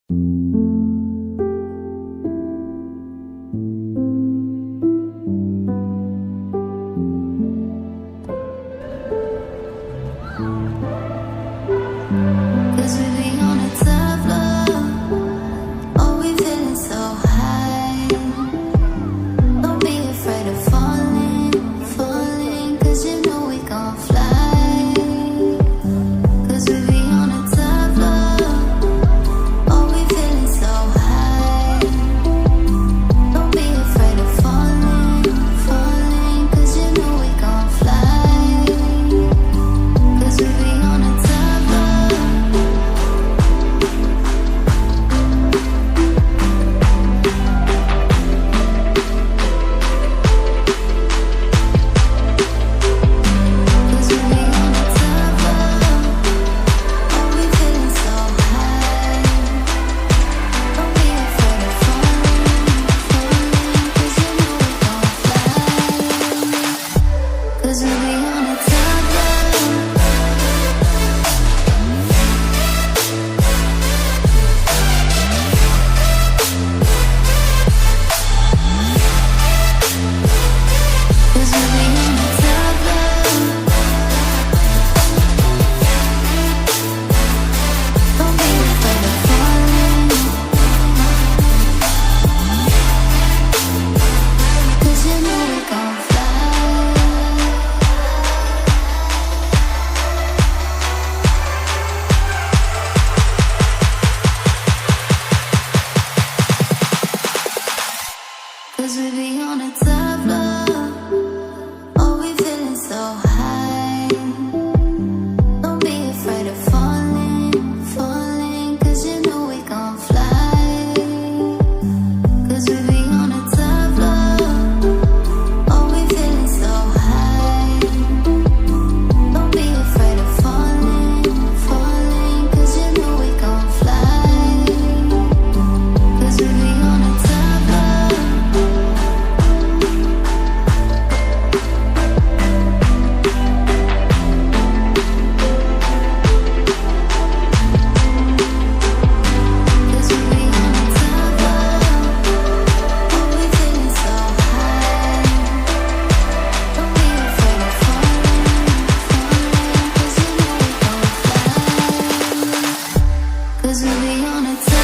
Cause we be on a tough love. Oh, we feeling so high. Don't be afraid of falling, falling. Cause you know we gon' fly. Cause we be on a tough love. Oh, we feeling so high. Don't be afraid of falling, falling. Cause you know we gon' fly. Cause we be on a tough love. Cause we be on a tough love. Oh, we feeling so high. Don't be afraid of falling, falling. Cause you know we gon' fly. Cause we be on a tough love. Cause we be on a tough love. Don't be afraid of falling. Cause you know we gon' fly. Cause we be on a tough love. Oh, we feeling so high. Don't be afraid of falling, falling. Cause you know we gon' fly. Cause we be on a tough love. Oh, we feeling so high. Don't be afraid of falling, falling. Cause you know we gon' fly. Cause we be on a tough love. Cause we be on a tough love. Oh, we feeling so high. Don't be afraid of falling, falling. Cause you know we gon' fly. Cause we be on a tough